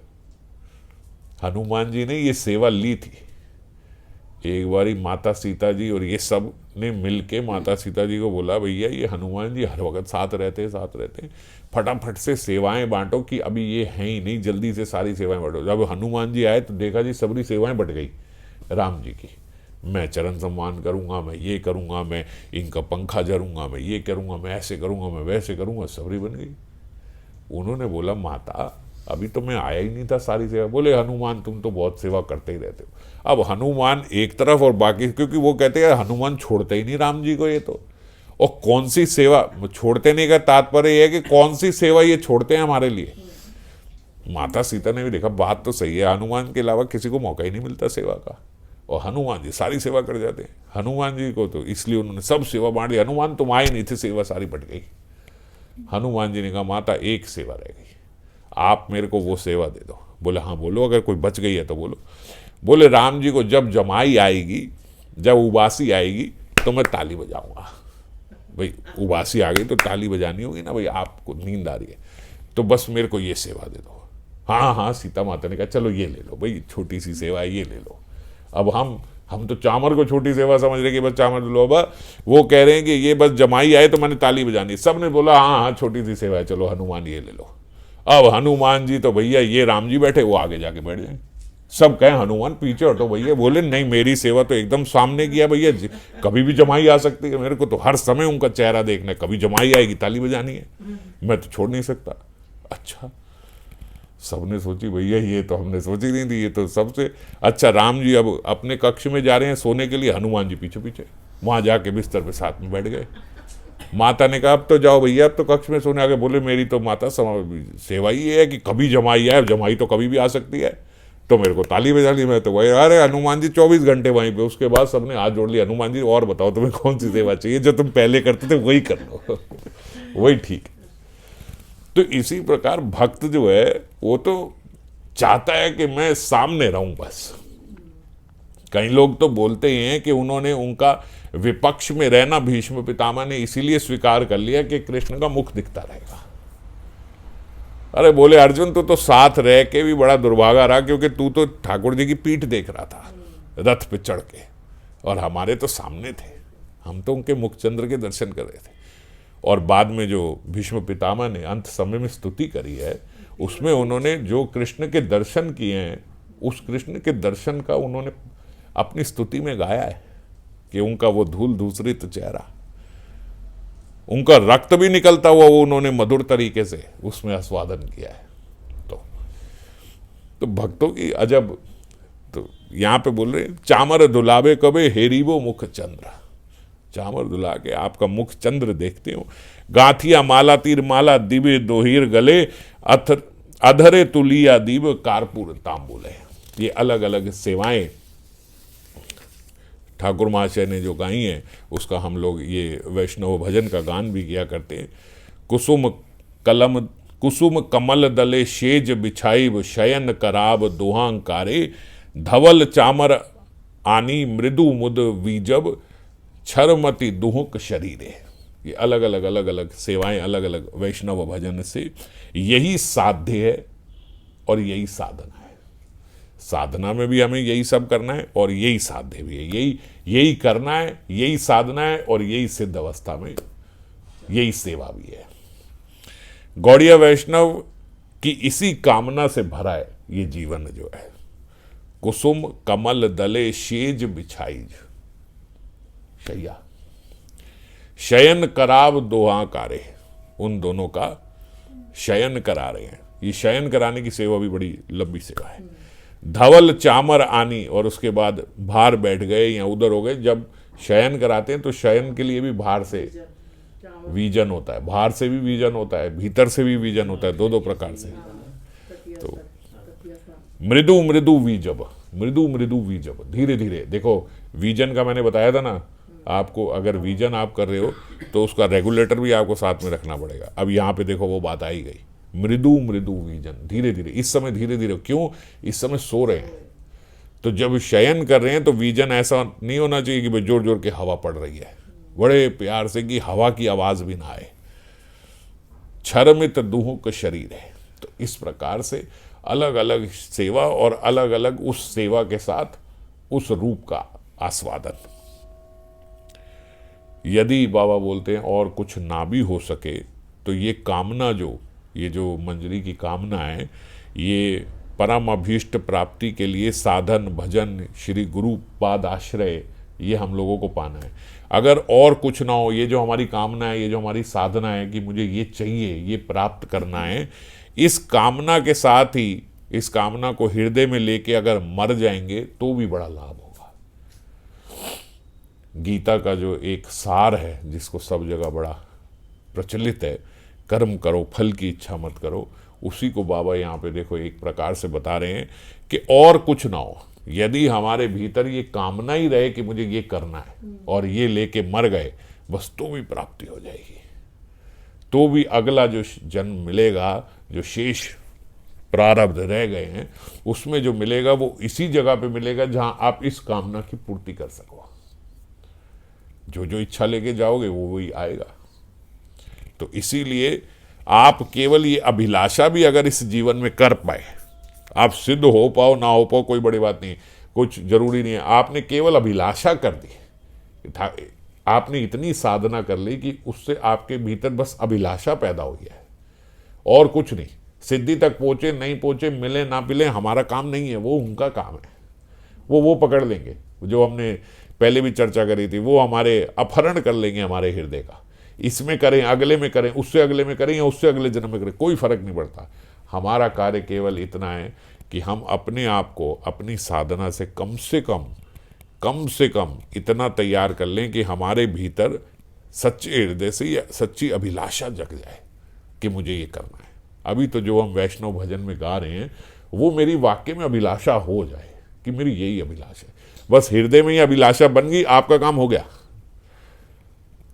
हनुमान जी ने ये सेवा ली थी। एक बारी माता सीता जी और ये सब ने मिलके माता सीता जी को बोला, भैया ये हनुमान जी हर वक्त साथ रहते हैं, फटाफट से सेवाएं बांटो कि अभी ये हैं ही नहीं, जल्दी से सारी सेवाएं बांटो। जब हनुमान जी आए तो देखा जी सबरी सेवाएं बट गई राम जी की। मैं चरण सम्मान करूँगा, मैं ये करूँगा, मैं इनका पंखा जरूँगा, मैं ये करूँगा, मैं ऐसे करूँगा, मैं वैसे करूँगा, सबरी बन गई। उन्होंने बोला माता अभी तो मैं आया ही नहीं था सारी सेवा। बोले हनुमान तुम तो बहुत सेवा करते ही रहते हो। अब हनुमान एक तरफ और बाकी, क्योंकि वो कहते हैं हनुमान छोड़ते ही नहीं राम जी को ये तो, और कौन सी सेवा छोड़ते नहीं का तात्पर्य यह है कि कौन सी सेवा ये छोड़ते हैं हमारे लिए। माता सीता ने भी देखा बात तो सही है, हनुमान के अलावा किसी को मौका ही नहीं मिलता सेवा का, और हनुमान जी सारी सेवा कर जाते हैं। हनुमान जी को तो इसलिए उन्होंने सब सेवा बांट दी। हनुमान तुम आए नहीं थे, सेवा सारी बट गई। हनुमान जी ने कहा माता एक सेवा रह गई, आप मेरे को वो सेवा दे दो। बोले हाँ बोलो, अगर कोई बच गई है तो बोलो। बोले राम जी को जब जमाई आएगी, जब उबासी आएगी तो मैं ताली बजाऊंगा। भाई उबासी आ गई तो ताली बजानी होगी ना भाई, आपको नींद आ रही है तो बस मेरे को ये सेवा दे दो। हाँ हाँ सीता माता ने कहा चलो ये ले लो भाई, छोटी सी सेवा है, ये ले लो। अब हम तो चामर को छोटी सेवा समझ रहे कि बस चामर लो। अब वो कह रहे हैं कि ये बस जमाई आए तो मैंने ताली बजानी। सब ने बोला हाँ हाँ छोटी सी सेवा है, चलो हनुमान ये ले लो। अब हनुमान जी तो भैया, ये राम जी बैठे वो आगे जाके बैठ जाए, सब कहें हनुमान पीछे हटो भैया। बोले नहीं मेरी सेवा तो एकदम सामने किया भैया, कभी भी जमाई आ सकती है, मेरे को तो हर समय उनका चेहरा देखना है, कभी जमाई आएगी ताली बजानी है, मैं तो छोड़ नहीं सकता। अच्छा सबने सोची भैया ये तो हमने सोची नहीं थी, ये तो सबसे अच्छा। राम जी अब अपने कक्ष में जा रहे हैं सोने के लिए, हनुमान जी पीछे पीछे वहां जाके बिस्तर पे साथ में बैठ गए। माता ने कहा अब तो जाओ भैया, अब तो कक्ष में सोने। आगे बोले मेरी तो माता सेवा ही है कि कभी जमाई आए, जमाई तो कभी भी आ सकती है, तो मेरे को ताली बजा ली। मैं तो वही, अरे हनुमान जी 24 घंटे वहीं पे। उसके बाद सबने हाथ जोड़ लिया, हनुमान जी और बताओ तुम्हें कौन सी सेवा चाहिए, जो तुम पहले करते थे वही कर लो वही ठीक। तो इसी प्रकार भक्त जो है वो तो चाहता है कि मैं सामने रहूं बस। कई लोग तो बोलते ही हैं कि उन्होंने उनका विपक्ष में रहना भीष्म पितामह ने इसीलिए स्वीकार कर लिया कि कृष्ण का मुख दिखता रहेगा। अरे बोले अर्जुन तू तो साथ रह के भी बड़ा दुर्भागा रहा, क्योंकि तू तो ठाकुर जी की पीठ देख रहा था रथ पे चढ़ के, और हमारे तो सामने थे, हम तो उनके मुखचंद्र के दर्शन कर रहे थे। और बाद में जो भीष्म पितामह ने अंत समय में स्तुति करी है, उसमें उन्होंने जो कृष्ण के दर्शन किए हैं, उस कृष्ण के दर्शन का उन्होंने अपनी स्तुति में गाया है कि उनका वो धूल धूसरित चेहरा, उनका रक्त भी निकलता हुआ वो उन्होंने मधुर तरीके से उसमें आस्वादन किया है। तो भक्तों की अजब। तो यहां पे बोल रहे चामर दुलावे कबे हेरीबो मुख चंद्र, चामर दुला के आपका मुख चंद्र देखते हो। गांथिया माला तीर माला दिव्य दोहीर गले, अधरे तुलिया दीव कारपूर तांबुले। ये अलग अलग सेवाएं ठाकुर महाशय ने जो गाई हैं, उसका हम लोग ये वैष्णव भजन का गान भी किया करते हैं। कुसुम कमल दले शेज बिछाई, शयन कराब दुहांकारे, धवल चामर आनी मृदु मुद वीजब, छरमति दुहुक शरीरे। ये अलग अलग सेवाएं अलग अलग वैष्णव भजन से, यही साध्य है और यही साधना है। साधना में भी हमें यही सब करना है और यही साध्य भी है, यही करना है, यही साधना है, और यही सिद्ध अवस्था में यही सेवा भी है। गौड़िया वैष्णव की इसी कामना से भरा है ये जीवन जो है। कुसुम कमल दले शेज बिछाई, शैया शयन कराव दोहाकारे, उन दोनों का शयन करा रहे हैं। ये शयन कराने की सेवा भी बड़ी लंबी सेवा है। धवल चामर आनी, और उसके बाद भार बैठ गए या उधर हो गए। जब शयन कराते हैं तो शयन के लिए भी भार से वीजन होता है, भार से भी वीजन होता है, भीतर से भी वीजन होता है, दो प्रकार से। तो मृदु मृदु वीजब, मृदु मृदु वीजब, धीरे धीरे। देखो वीजन का मैंने बताया था ना आपको, अगर वीजन आप कर रहे हो तो उसका रेगुलेटर भी आपको साथ में रखना पड़ेगा। अब यहाँ पे देखो वो बात आई गई, मृदु मृदु वीजन, धीरे धीरे। इस समय धीरे धीरे, क्यों? इस समय सो रहे हैं, तो जब शयन कर रहे हैं तो वीजन ऐसा नहीं होना चाहिए कि भाई जोर जोर के हवा पड़ रही है, बड़े प्यार से कि हवा की आवाज भी ना आए। छरमित दुहुक शरीर है। तो इस प्रकार से अलग अलग सेवा और अलग अलग उस सेवा के साथ उस रूप का आस्वादन। यदि बाबा बोलते हैं और कुछ ना भी हो सके तो ये कामना, जो ये जो मंजरी की कामना है, ये परम अभीष्ट प्राप्ति के लिए साधन भजन श्री गुरु पाद आश्रय, ये हम लोगों को पाना है। अगर और कुछ ना हो, ये जो हमारी कामना है, ये जो हमारी साधना है कि मुझे ये चाहिए, ये प्राप्त करना है, इस कामना के साथ ही इस कामना को हृदय में लेके अगर मर जाएंगे तो भी बड़ा लाभ होगा। गीता का जो एक सार है जिसको सब जगह बड़ा प्रचलित है, कर्म करो फल की इच्छा मत करो, उसी को बाबा यहाँ पे देखो एक प्रकार से बता रहे हैं कि और कुछ ना हो, यदि हमारे भीतर ये कामना ही रहे कि मुझे ये करना है और ये लेके मर गए, बस तो भी प्राप्ति हो जाएगी। तो भी अगला जो जन्म मिलेगा, जो शेष प्रारब्ध रह गए हैं, उसमें जो मिलेगा वो इसी जगह पे मिलेगा जहां आप इस कामना की पूर्ति कर सको। जो जो इच्छा लेके जाओगे वो वही आएगा। तो इसीलिए आप केवल ये अभिलाषा भी अगर इस जीवन में कर पाए, आप सिद्ध हो पाओ ना हो पाओ कोई बड़ी बात नहीं, कुछ जरूरी नहीं है, आपने केवल अभिलाषा कर दी, आपने इतनी साधना कर ली कि उससे आपके भीतर बस अभिलाषा पैदा हुई है और कुछ नहीं। सिद्धि तक पहुंचे नहीं पहुंचे, मिले ना मिले, हमारा काम नहीं है, वो उनका काम है, वो पकड़ लेंगे। जो हमने पहले भी चर्चा करी थी, वो हमारे अपहरण कर लेंगे हमारे हृदय का, इसमें करें, अगले में करें, उससे अगले में करें या उससे अगले जन्म में करें, कोई फर्क नहीं पड़ता। हमारा कार्य केवल इतना है कि हम अपने आप को अपनी साधना से कम से कम इतना तैयार कर लें कि हमारे भीतर सच्चे हृदय से या सच्ची अभिलाषा जग जाए कि मुझे ये करना है। अभी तो जो हम वैष्णव भजन में गा रहे हैं वो मेरी वाक्य में अभिलाषा हो जाए कि मेरी यही अभिलाषा है, बस हृदय में ही अभिलाषा बन गई, आपका काम हो गया,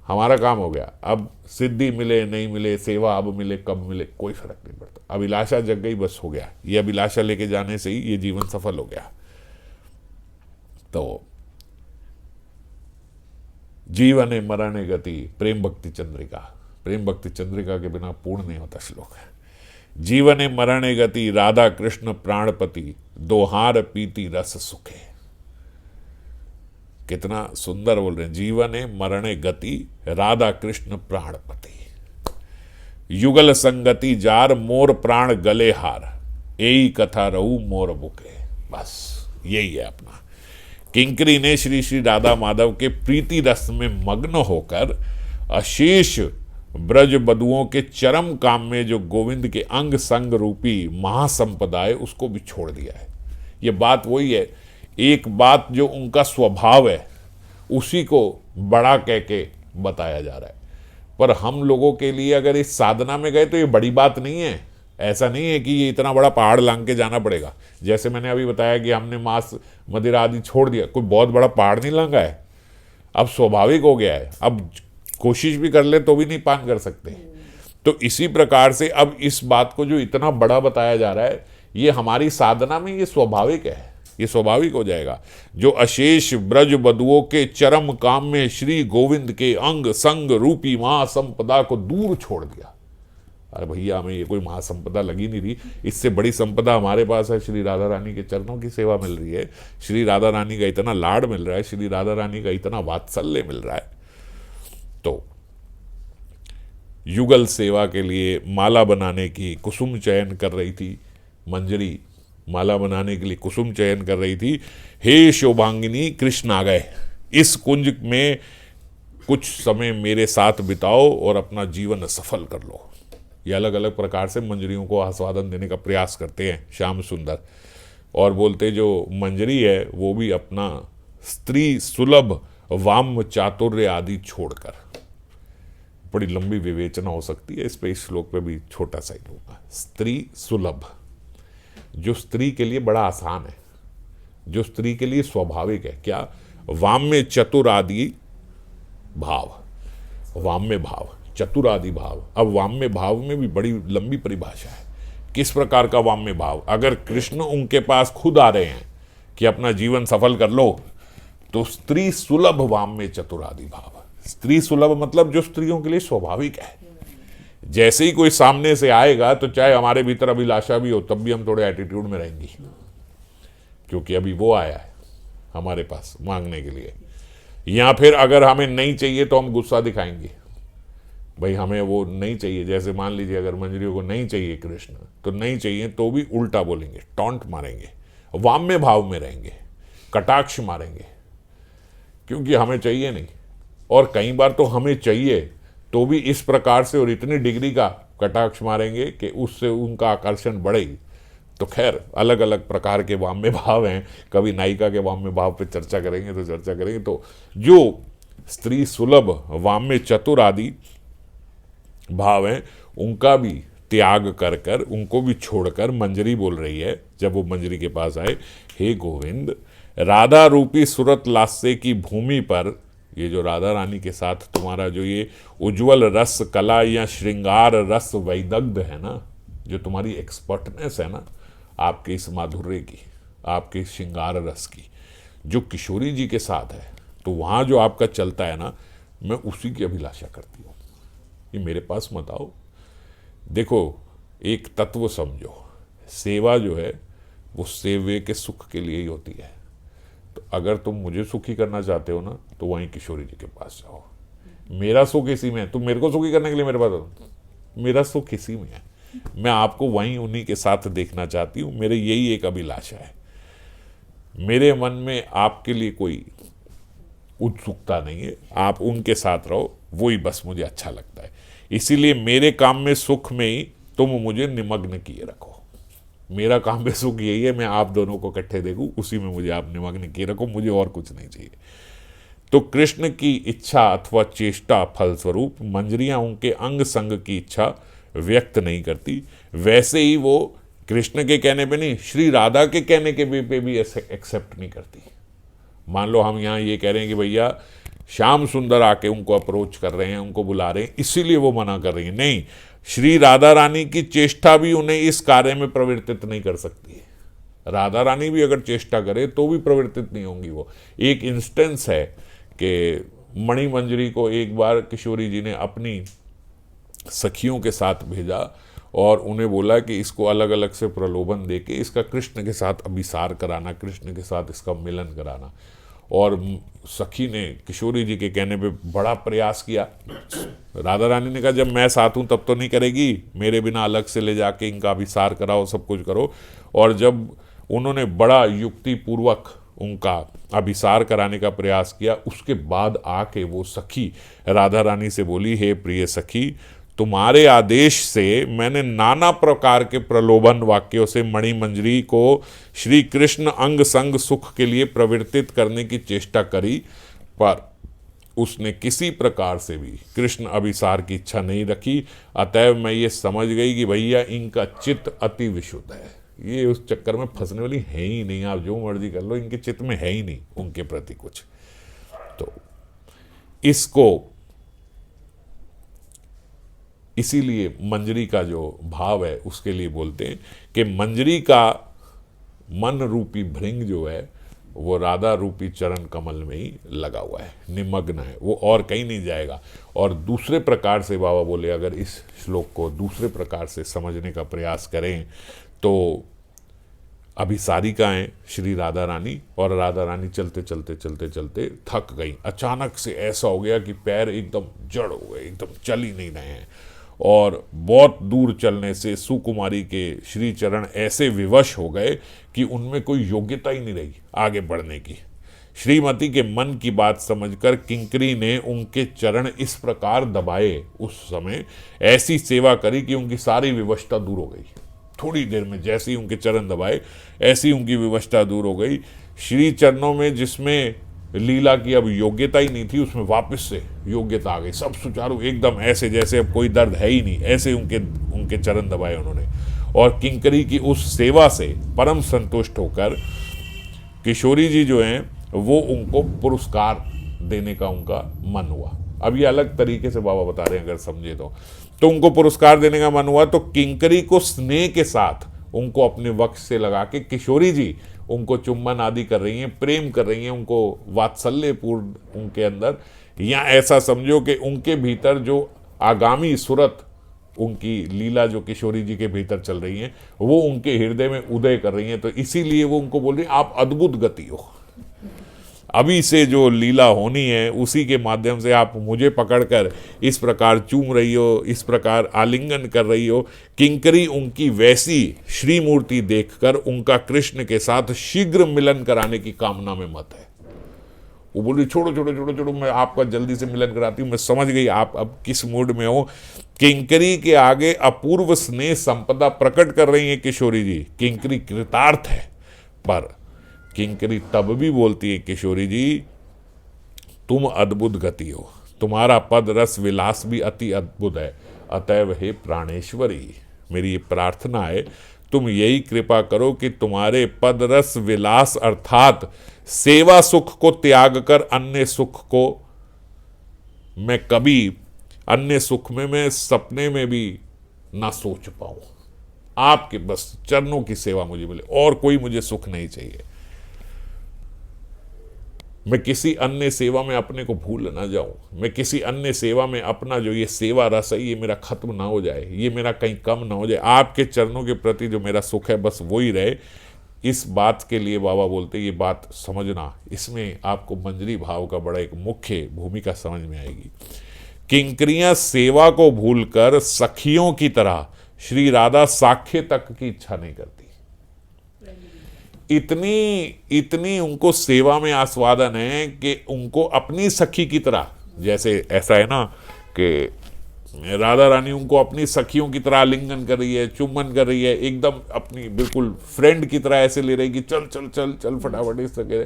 हमारा काम हो गया। अब सिद्धि मिले नहीं मिले, सेवा अब मिले कब मिले, कोई फर्क नहीं पड़ता, अभिलाषा जग गई, बस हो गया। ये अभिलाषा लेके जाने से ही ये जीवन सफल हो गया। तो जीवन मरण गति प्रेम भक्ति चंद्रिका, प्रेम भक्ति चंद्रिका के बिना पूर्ण नहीं होता श्लोक है। जीवन मरण गति राधा कृष्ण प्राणपति, दोहार पीति रस सुखे। कितना सुंदर बोल रहे हैं, जीवन मरण गति राधा कृष्ण प्राणपति, युगल संगति जार मोर प्राण गले हार, यही कथा रहू मोर बुके। बस यही है अपना। किंकरी ने श्री श्री राधा माधव के प्रीति रस में मग्न होकर अशेष ब्रज बधुओं के चरम काम में जो गोविंद के अंग संग रूपी महासंपदा है उसको भी छोड़ दिया है। ये बात वही है, एक बात जो उनका स्वभाव है उसी को बड़ा कह के बताया जा रहा है। पर हम लोगों के लिए अगर इस साधना में गए तो ये बड़ी बात नहीं है। ऐसा नहीं है कि ये इतना बड़ा पहाड़ लांग के जाना पड़ेगा। जैसे मैंने अभी बताया कि हमने मांस मदिरा आदि छोड़ दिया, कोई बहुत बड़ा पहाड़ नहीं लांगा है, अब स्वाभाविक हो गया है, अब कोशिश भी कर ले तो भी नहीं पान कर सकते। तो इसी प्रकार से अब इस बात को जो इतना बड़ा बताया जा रहा है, ये हमारी साधना में ये स्वाभाविक है, ये स्वाभाविक हो जाएगा। जो अशेष ब्रज बधुओं के चरम काम में श्री गोविंद के अंग संग रूपी महासंपदा को दूर छोड़ दिया। अरे भैया, हमें ये कोई महासंपदा लगी नहीं रही, इससे बड़ी संपदा हमारे पास है। श्री राधा रानी के चरणों की सेवा मिल रही है, श्री राधा रानी का इतना लाड मिल रहा है, श्री राधा रानी का इतना वात्सल्य मिल रहा है। तो युगल सेवा के लिए माला बनाने की कुसुम चयन कर रही थी मंजरी, माला बनाने के लिए कुसुम चयन कर रही थी। हे शोभांगिनी, कृष्ण आ गए, इस कुंज में कुछ समय मेरे साथ बिताओ और अपना जीवन सफल कर लो। ये अलग अलग प्रकार से मंजरियों को आस्वादन देने का प्रयास करते हैं श्याम सुंदर, और बोलते जो मंजरी है वो भी अपना स्त्री सुलभ वाम चातुर्य आदि छोड़कर, बड़ी लंबी विवेचना हो सकती है इस पे, इस श्लोक पे भी छोटा सा ही होगा। स्त्री सुलभ, जो स्त्री के लिए बड़ा आसान है, जो स्त्री के लिए स्वाभाविक है, क्या? वाम्य चतुर आदि भाव, वाम्य भाव, चतुर आदि भाव। अब वाम्य भाव में भी बड़ी लंबी परिभाषा है। किस प्रकार का वाम्य भाव? अगर कृष्ण उनके पास खुद आ रहे हैं कि अपना जीवन सफल कर लो, तो स्त्री सुलभ वाम्य चतुर आदि भाव। स्त्री सुलभ मतलब जो स्त्रियों के लिए स्वाभाविक है। जैसे ही कोई सामने से आएगा तो चाहे हमारे भीतर अभिलाषा भी हो, तब भी हम थोड़े एटीट्यूड में रहेंगी, क्योंकि अभी वो आया है हमारे पास मांगने के लिए। या फिर अगर हमें नहीं चाहिए तो हम गुस्सा दिखाएंगे, भाई हमें वो नहीं चाहिए, जैसे मान लीजिए अगर मंजरियों को नहीं चाहिए कृष्ण, तो नहीं चाहिए तो भी उल्टा बोलेंगे, टॉन्ट मारेंगे, वाम्य भाव में रहेंगे, कटाक्ष मारेंगे, क्योंकि हमें चाहिए नहीं। और कई बार तो हमें चाहिए तो भी इस प्रकार से और इतनी डिग्री का कटाक्ष मारेंगे कि उससे उनका आकर्षण बढ़ेगी। तो खैर अलग अलग प्रकार के वाम्य भाव हैं, कभी नायिका के वाम्य भाव पे चर्चा करेंगे तो चर्चा करेंगे। तो जो स्त्री सुलभ वाम्य चतुर आदि भाव हैं उनका भी त्याग कर कर, उनको भी छोड़कर मंजरी बोल रही है जब वो मंजरी के पास आए, हे गोविंद, राधा रूपी सुरत लास्य की भूमि पर, ये जो राधा रानी के साथ तुम्हारा जो ये उज्जवल रस कला या श्रृंगार रस वैदग्ध है ना, जो तुम्हारी एक्सपर्टनेस है ना आपके इस माधुर्य की, आपके श्रृंगार रस की, जो किशोरी जी के साथ है, तो वहाँ जो आपका चलता है ना, मैं उसी की अभिलाषा करती हूँ। ये मेरे पास मत आओ। देखो एक तत्व समझो, सेवा जो है वो सेवे के सुख के लिए ही होती है। तो अगर तुम मुझे सुखी करना चाहते हो ना, तो वहीं किशोरी जी के पास जाओ। मेरा सुख इसी में है, तुम मेरे को सुखी करने के लिए मेरे पास हो, मेरा सुख इसी में है। मैं आपको वहीं उन्हीं के साथ देखना चाहती हूँ, मेरे यही एक अभिलाषा है। मेरे मन में आपके लिए कोई उत्सुकता नहीं है, आप उनके साथ रहो, वही बस मुझे अच्छा लगता है। इसीलिए मेरे काम में सुख में ही तुम मुझे निमग्न किए रखो। मेरा काम में सुख यही है, मैं आप दोनों को इकट्ठे देखूं, उसी में मुझे आप निमग्न किए रखो, मुझे और कुछ नहीं चाहिए। तो कृष्ण की इच्छा अथवा चेष्टा फलस्वरूप मंजरियां उनके अंग संग की इच्छा व्यक्त नहीं करती, वैसे ही वो कृष्ण के कहने पे नहीं, श्री राधा के कहने के पे भी एक्सेप्ट नहीं करती। मान लो हम यहाँ ये कह रहे हैं कि भैया श्याम सुंदर आके उनको अप्रोच कर रहे हैं, उनको बुला रहे हैं, इसीलिए वो मना कर रही है, नहीं, श्री राधा रानी की चेष्टा भी उन्हें इस कार्य में प्रवर्तित नहीं कर सकती है। राधा रानी भी अगर चेष्टा करे तो भी प्रवर्तित नहीं होंगी वो। एक इंस्टेंस है कि मणि मंजरी को एक बार किशोरी जी ने अपनी सखियों के साथ भेजा और उन्हें बोला कि इसको अलग अलग से प्रलोभन देके इसका कृष्ण के साथ अभिसार कराना, कृष्ण के साथ इसका मिलन कराना। और सखी ने किशोरी जी के कहने पे बड़ा प्रयास किया। राधा रानी ने कहा जब मैं साथ हूँ तब तो नहीं करेगी, मेरे बिना अलग से ले जाके इनका अभिसार कराओ, सब कुछ करो। और जब उन्होंने बड़ा युक्तिपूर्वक उनका अभिसार कराने का प्रयास किया, उसके बाद आके वो सखी राधा रानी से बोली, हे प्रिय सखी, तुम्हारे आदेश से मैंने नाना प्रकार के प्रलोभन वाक्यों से मणिमंजरी को श्री कृष्ण अंग संग सुख के लिए प्रवर्तित करने की चेष्टा करी, पर उसने किसी प्रकार से भी कृष्ण अभिसार की इच्छा नहीं रखी। अतएव मैं ये समझ गई कि भैया इनका चित्त अति विशुद्ध है, ये उस चक्कर में फंसने वाली है ही नहीं। आप जो मर्जी कर लो, इनके चित्त में है ही नहीं उनके प्रति कुछ। तो इसको इसीलिए मंजरी का जो भाव है उसके लिए बोलते हैं कि मंजरी का मन रूपी भृंग जो है वो राधा रूपी चरण कमल में ही लगा हुआ है, निमग्न है, वो और कहीं नहीं जाएगा। और दूसरे प्रकार से बाबा बोले, अगर इस श्लोक को दूसरे प्रकार से समझने का प्रयास करें तो अभिसारिकाएं श्री राधा रानी, और राधा रानी चलते चलते चलते चलते थक गई। अचानक से ऐसा हो गया कि पैर एकदम जड़ हो गए, एकदम चल ही नहीं रहे हैं। और बहुत दूर चलने से सुकुमारी के श्री चरण ऐसे विवश हो गए कि उनमें कोई योग्यता ही नहीं रही आगे बढ़ने की। श्रीमती के मन की बात समझकर किंकरी ने उनके चरण इस प्रकार दबाए, उस समय ऐसी सेवा करी कि उनकी सारी विवशता दूर हो गई। थोड़ी देर में जैसे ही उनके चरण दबाए, ऐसी उनकी विवशता दूर हो गई। श्री चरणों में जिसमें लीला की अब योग्यता ही नहीं थी, उसमें वापस से योग्यता आ गई, सब सुचारू एकदम, ऐसे जैसे अब कोई दर्द है ही नहीं, ऐसे उनके चरण दबाए उन्होंने। और किंकरी की उस सेवा से परम संतुष्ट होकर किशोरी जी जो हैं वो उनको पुरस्कार देने का उनका मन हुआ। अब ये अलग तरीके से बाबा बता रहे हैं, अगर समझे तो उनको पुरस्कार देने का मन हुआ। तो किंकरी को स्नेह के साथ उनको अपने वक्ष से लगा के किशोरी जी उनको चुम्बन आदि कर रही हैं, प्रेम कर रही हैं, उनको वात्सल्यपूर्ण उनके अंदर, या ऐसा समझो कि उनके भीतर जो आगामी सूरत उनकी लीला जो किशोरी जी के भीतर चल रही हैं वो उनके हृदय में उदय कर रही हैं। तो इसीलिए वो उनको बोल रही हैं आप अद्भुत गति हो, अभी से जो लीला होनी है उसी के माध्यम से आप मुझे पकड़कर इस प्रकार चूम रही हो, इस प्रकार आलिंगन कर रही हो। किंकरी उनकी वैसी श्रीमूर्ति देखकर उनका कृष्ण के साथ शीघ्र मिलन कराने की कामना में मत है। वो बोल रही छोड़ो छोड़ो छोड़ो छोड़ो, मैं आपका जल्दी से मिलन कराती हूँ। मैं समझ गई आप अब किस मूड में हो। किंकरी के आगे अपूर्व स्नेह संपदा प्रकट कर रही है किशोरी जी। किंकरी कृतार्थ है, पर किंकरी तब भी बोलती है किशोरी जी तुम अद्भुत गति हो, तुम्हारा पद रस विलास भी अति अद्भुत है। अतएव हे प्राणेश्वरी, मेरी ये प्रार्थना है तुम यही कृपा करो कि तुम्हारे पद रस विलास अर्थात सेवा सुख को त्याग कर अन्य सुख को मैं कभी, अन्य सुख में मैं सपने में भी ना सोच पाऊं। आपके बस चरणों की सेवा मुझे मिले, और कोई मुझे सुख नहीं चाहिए। मैं किसी अन्य सेवा में अपने को भूल ना जाऊं, मैं किसी अन्य सेवा में अपना जो ये सेवा रस है ये मेरा खत्म ना हो जाए, ये मेरा कहीं कम ना हो जाए। आपके चरणों के प्रति जो मेरा सुख है बस वो ही रहे। इस बात के लिए बाबा बोलते ये बात समझना, इसमें आपको मंजरी भाव का बड़ा एक मुख्य भूमिका समझ में आएगी। किंकरियां सेवा को भूलकर सखियों की तरह श्री राधा साख्य तक की इच्छा नहीं करती। इतनी उनको सेवा में आस्वादन है कि उनको अपनी सखी की तरह, जैसे ऐसा है ना कि राधा रानी उनको अपनी सखियों की तरह आलिंगन कर रही है, चुम्बन कर रही है, एकदम अपनी बिल्कुल फ्रेंड की तरह ऐसे ले रही कि चल चल चल चल फटाफट इस तरह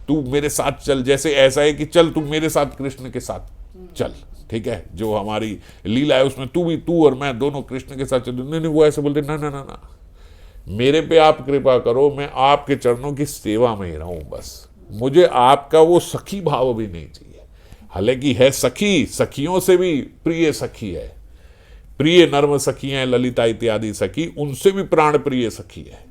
तू मेरे साथ चल। जैसे ऐसा है कि चल तू मेरे साथ कृष्ण के साथ चल, ठीक है, जो हमारी लीला है उसमें तू और मैं दोनों कृष्ण के साथ चल। नहीं, वो ऐसे बोलते ना ना ना ना, मेरे पे आप कृपा करो, मैं आपके चरणों की सेवा में ही रहूं बस, मुझे आपका वो सखी भाव भी नहीं चाहिए। हालांकि है सखी, सखियों से भी प्रिय सखी है, प्रिय नर्म सखी हैं ललिता इत्यादि सखी, उनसे भी प्राण प्रिय सखी है,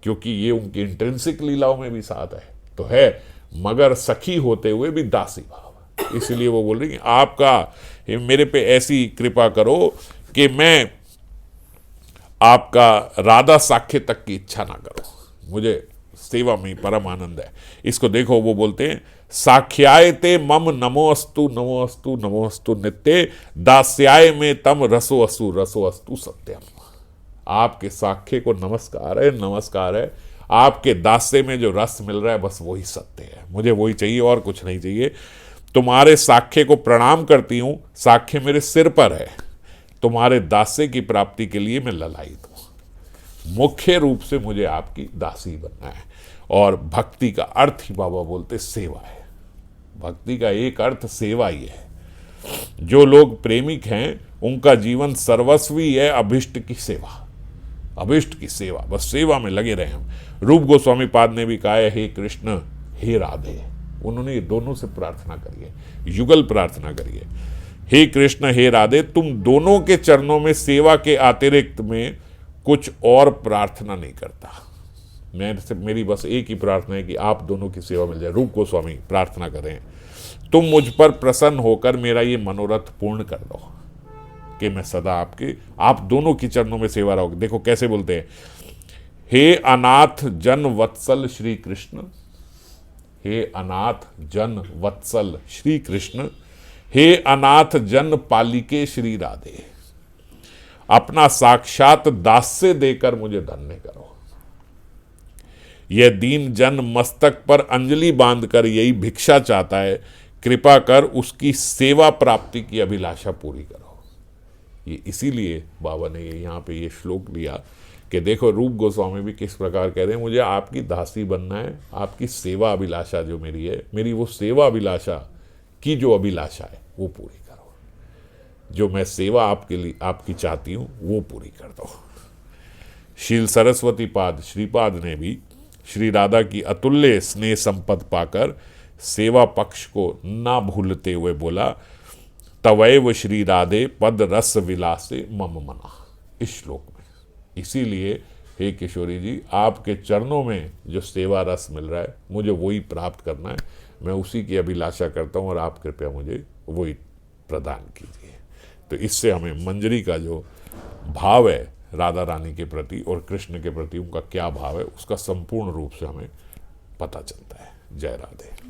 क्योंकि ये उनकी इंट्रिंसिक लीलाओं में भी साथ है तो है, मगर सखी होते हुए भी दासी भाव। इसलिए वो बोल रही है आपका मेरे पे ऐसी कृपा करो कि मैं आपका राधा साख्य तक की इच्छा ना करो, मुझे सेवा में परम आनंद है। इसको देखो, वो बोलते हैं साख्यायते मम नमोस्तु नमोस्तु नमोस्तु नित्य दास्याय में तम रसो अस्तु सत्यम। आपके साख्य को नमस्कार है, नमस्कार है। आपके दास्य में जो रस मिल रहा है बस वही सत्य है, मुझे वही चाहिए और कुछ नहीं चाहिए। तुम्हारे साख्य को प्रणाम करती हूँ, साख्य मेरे सिर पर है, तुम्हारे दास्य की प्राप्ति के लिए मैं ललायित हूं। मुख्य रूप से मुझे आपकी दासी बनना है। और भक्ति का अर्थ ही बाबा बोलते सेवा है, भक्ति का एक अर्थ सेवा ही है। जो लोग प्रेमिक हैं उनका जीवन सर्वस्वी है अभिष्ट की सेवा, अभिष्ट की सेवा, बस सेवा में लगे रहे हम। रूप गोस्वामी पाद ने भी कहा है हे कृष्ण हे राधे, उन्होंने ये दोनों से प्रार्थना करी है, युगल प्रार्थना करी है। हे कृष्ण हे राधे, तुम दोनों के चरणों में सेवा के अतिरिक्त में कुछ और प्रार्थना नहीं करता। मेरी बस एक ही प्रार्थना है कि आप दोनों की सेवा मिल जाए। रूप गोस्वामी प्रार्थना करें, तुम मुझ पर प्रसन्न होकर मेरा ये मनोरथ पूर्ण कर दो कि मैं सदा आप दोनों की चरणों में सेवा रहोगे। देखो कैसे बोलते हैं, हे अनाथ जन वत्सल श्री कृष्ण, हे अनाथ जन वत्सल श्री कृष्ण, हे अनाथ जन पालिके श्री राधे, अपना साक्षात दास्य देकर मुझे धन्य करो। यह दीन जन मस्तक पर अंजलि बांधकर यही भिक्षा चाहता है, कृपा कर उसकी सेवा प्राप्ति की अभिलाषा पूरी करो। ये इसीलिए बाबा ने यहाँ पे ये श्लोक लिया कि देखो रूप गोस्वामी भी किस प्रकार कह रहे हैं, मुझे आपकी दासी बनना है, आपकी सेवा अभिलाषा जो मेरी है, मेरी वो सेवा अभिलाषा की जो अभिलाषा है वो पूरी करो, जो मैं सेवा आपके लिए आपकी चाहती हूँ वो पूरी कर दो। शील सरस्वती पाद श्रीपाद ने भी श्री राधा की अतुल्य स्नेह संपद पाकर सेवा पक्ष को ना भूलते हुए बोला, तवैव श्री राधे पद रस विलासे मम मना, इस श्लोक में। इसीलिए हे किशोरी जी, आपके चरणों में जो सेवा रस मिल रहा है मुझे वही प्राप्त करना है, मैं उसी की अभिलाषा करता हूँ और आप कृपया मुझे वही प्रदान कीजिए। तो इससे हमें मंजरी का जो भाव है राधा रानी के प्रति और कृष्ण के प्रति उनका क्या भाव है उसका संपूर्ण रूप से हमें पता चलता है। जय राधे।